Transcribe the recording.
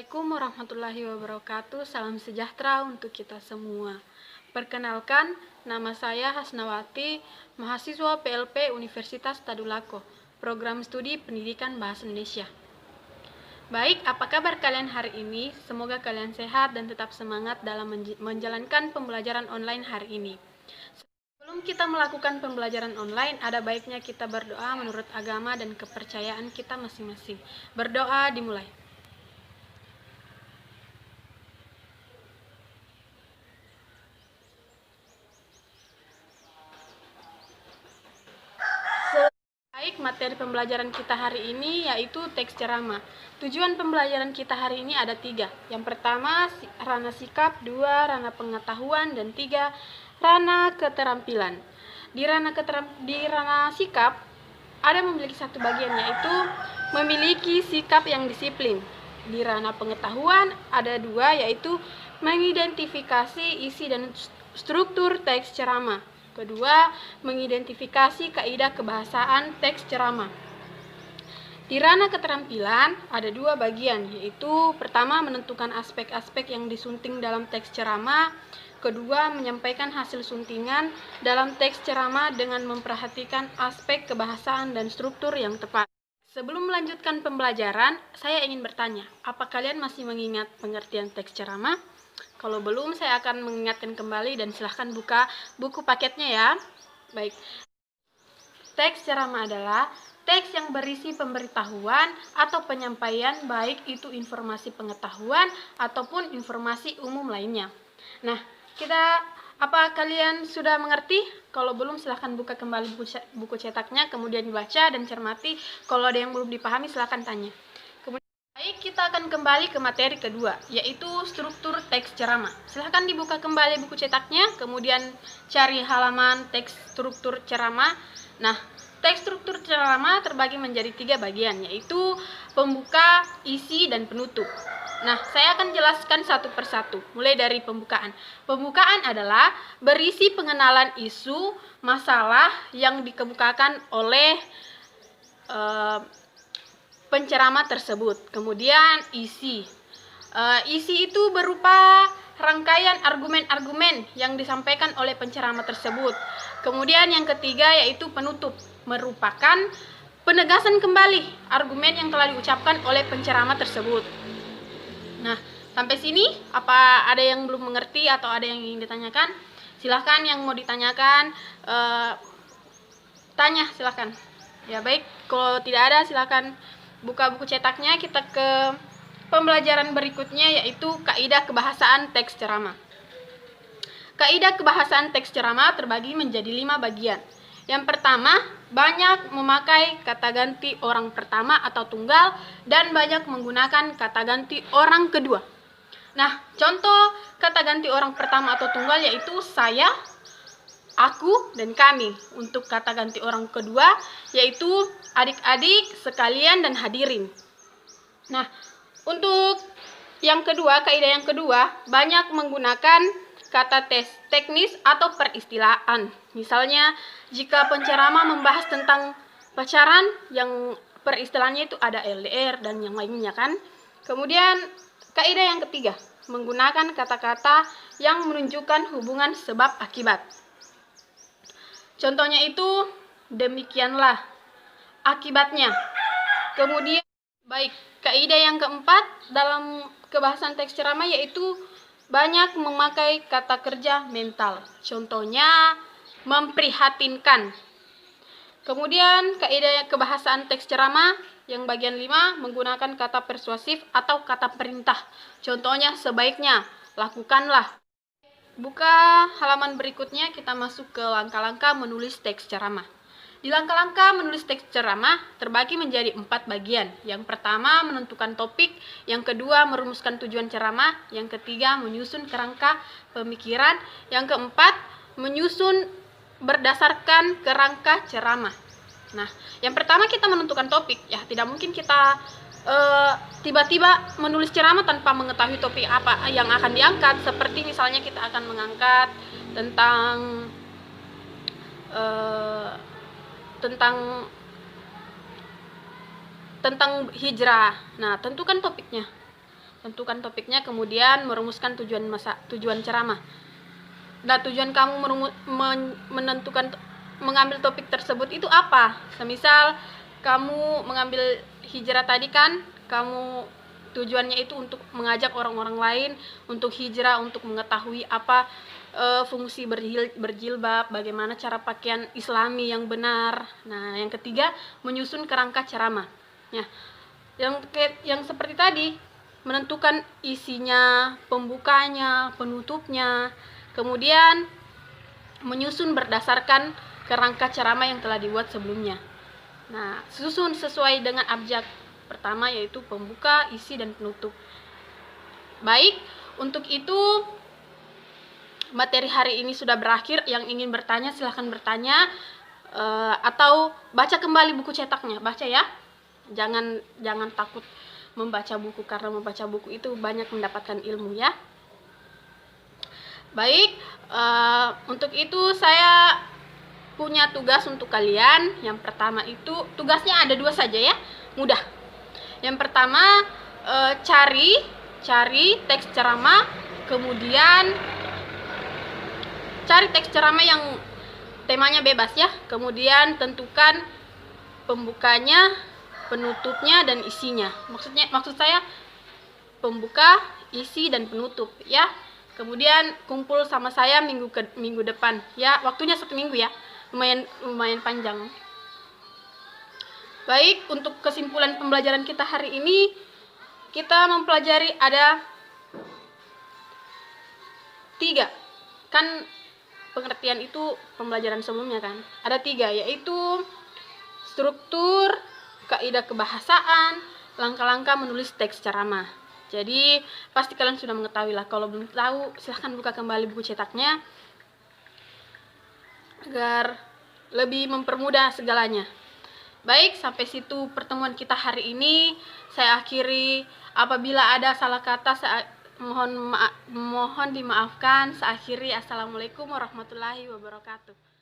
Assalamualaikum warahmatullahi wabarakatuh. Salam sejahtera untuk kita semua. Perkenalkan, nama saya Hasnawati, mahasiswa PLP Universitas Tadulako, Program Studi Pendidikan Bahasa Indonesia. Baik, apa kabar kalian hari ini? Semoga kalian sehat dan tetap semangat dalam menjalankan pembelajaran online hari ini. Sebelum kita melakukan pembelajaran online, ada baiknya kita berdoa menurut agama dan kepercayaan kita masing-masing. Berdoa dimulai. Baik, materi pembelajaran kita hari ini yaitu teks ceramah. Tujuan pembelajaran kita hari ini ada 3. Yang pertama, ranah sikap, 2, ranah pengetahuan, dan 3, ranah keterampilan. Di ranah sikap, ada memiliki satu bagian yaitu memiliki sikap yang disiplin. Di ranah pengetahuan, ada 2 yaitu mengidentifikasi isi dan struktur teks ceramah. Kedua, mengidentifikasi kaidah kebahasaan teks ceramah. Di ranah keterampilan ada 2 bagian, yaitu pertama menentukan aspek-aspek yang disunting dalam teks ceramah, kedua menyampaikan hasil suntingan dalam teks ceramah dengan memperhatikan aspek kebahasaan dan struktur yang tepat. Sebelum melanjutkan pembelajaran, saya ingin bertanya, apa kalian masih mengingat pengertian teks ceramah? Kalau belum, saya akan mengingatkan kembali dan silahkan buka buku paketnya ya. Baik. Teks ceramah adalah teks yang berisi pemberitahuan atau penyampaian, baik itu informasi pengetahuan ataupun informasi umum lainnya. Nah, apa kalian sudah mengerti? Kalau belum, silahkan buka kembali buku cetaknya, kemudian dibaca dan cermati. Kalau ada yang belum dipahami, silahkan tanya. Baik, kita akan kembali ke materi kedua, yaitu struktur teks ceramah. Silahkan dibuka kembali buku cetaknya, kemudian cari halaman teks struktur ceramah. Nah, teks struktur ceramah terbagi menjadi 3 bagian, yaitu pembuka, isi, dan penutup. Nah, saya akan jelaskan satu persatu, mulai dari pembukaan. Pembukaan adalah berisi pengenalan isu, masalah yang dikemukakan oleh penceramah tersebut. Kemudian isi. Isi itu berupa rangkaian argumen-argumen yang disampaikan oleh penceramah tersebut. Kemudian yang ketiga yaitu penutup, merupakan penegasan kembali argumen yang telah diucapkan oleh penceramah tersebut. Nah, sampai sini apa ada yang belum mengerti atau ada yang ingin ditanyakan? Silahkan yang mau ditanyakan, tanya silahkan. Ya baik, kalau tidak ada silahkan buka buku cetaknya. Kita ke pembelajaran berikutnya yaitu kaidah kebahasaan teks ceramah. Kaidah kebahasaan teks ceramah terbagi menjadi 5 bagian. Yang pertama, banyak memakai kata ganti orang pertama atau tunggal dan banyak menggunakan kata ganti orang kedua. Nah, contoh kata ganti orang pertama atau tunggal yaitu saya, aku, dan kami. Untuk kata ganti orang kedua yaitu adik-adik sekalian dan hadirin. Nah, untuk yang kedua, kaidah yang kedua, banyak menggunakan kata teknis atau peristilahan. Misalnya, jika penceramah membahas tentang pacaran, yang peristilahnya itu ada LDR dan yang lainnya kan. Kemudian, kaidah yang ketiga, menggunakan kata-kata yang menunjukkan hubungan sebab akibat. Contohnya itu, demikianlah akibatnya. Kemudian, baik, kaidah yang keempat dalam kebahasan teks ceramah yaitu banyak memakai kata kerja mental. Contohnya, memprihatinkan. Kemudian, kaidah kebahasaan teks ceramah yang bagian 5 menggunakan kata persuasif atau kata perintah. Contohnya, sebaiknya, lakukanlah. Buka halaman berikutnya, kita masuk ke langkah-langkah menulis teks ceramah. Di langkah-langkah menulis teks ceramah terbagi menjadi 4 bagian. Yang pertama, menentukan topik. Yang kedua, merumuskan tujuan ceramah. Yang ketiga, menyusun kerangka pemikiran. Yang keempat, menyusun berdasarkan kerangka ceramah. Nah, yang pertama kita menentukan topik. Ya, tidak mungkin kita tiba-tiba menulis ceramah tanpa mengetahui topik apa yang akan diangkat. Seperti misalnya kita akan mengangkat tentang hijrah. Nah, tentukan topiknya. tentukan topiknya, kemudian merumuskan tujuan ceramah. Nah, tujuan kamu mengambil topik tersebut itu apa? Semisal kamu mengambil hijrah tadi kan, kamu tujuannya itu untuk mengajak orang-orang lain untuk hijrah, untuk mengetahui apa fungsi berjilbab, bagaimana cara pakaian Islami yang benar. Nah, yang ketiga, menyusun kerangka ceramah. Ya, yang seperti tadi, menentukan isinya, pembukanya, penutupnya, kemudian menyusun berdasarkan kerangka ceramah yang telah dibuat sebelumnya. Nah, susun sesuai dengan abjad pertama, yaitu pembuka, isi, dan penutup. Baik, untuk itu materi hari ini sudah berakhir. Yang ingin bertanya silahkan bertanya, atau baca kembali buku cetaknya, baca ya. Jangan takut membaca buku, karena membaca buku itu banyak mendapatkan ilmu ya. Baik, untuk itu saya punya tugas untuk kalian. Yang pertama itu tugasnya ada 2 saja ya, mudah. Yang pertama, cari teks ceramah, kemudian cari teks ceramah yang temanya bebas ya, kemudian tentukan pembukanya, penutupnya, dan isinya. Maksud saya pembuka, isi, dan penutup ya. Kemudian kumpul sama saya minggu depan ya, waktunya 1 minggu ya, lumayan panjang. Baik, untuk kesimpulan pembelajaran kita hari ini, kita mempelajari ada 3 kan, pengertian itu pembelajaran sebelumnya kan, ada 3, yaitu struktur, kaidah kebahasaan, langkah-langkah menulis teks ceramah. Jadi pasti kalian sudah mengetahui lah. Kalau belum tahu, silahkan buka kembali buku cetaknya agar lebih mempermudah segalanya. Baik, sampai situ pertemuan kita hari ini. Saya akhiri. Apabila ada salah kata, mohon dimaafkan. Saya akhiri. Assalamualaikum warahmatullahi wabarakatuh.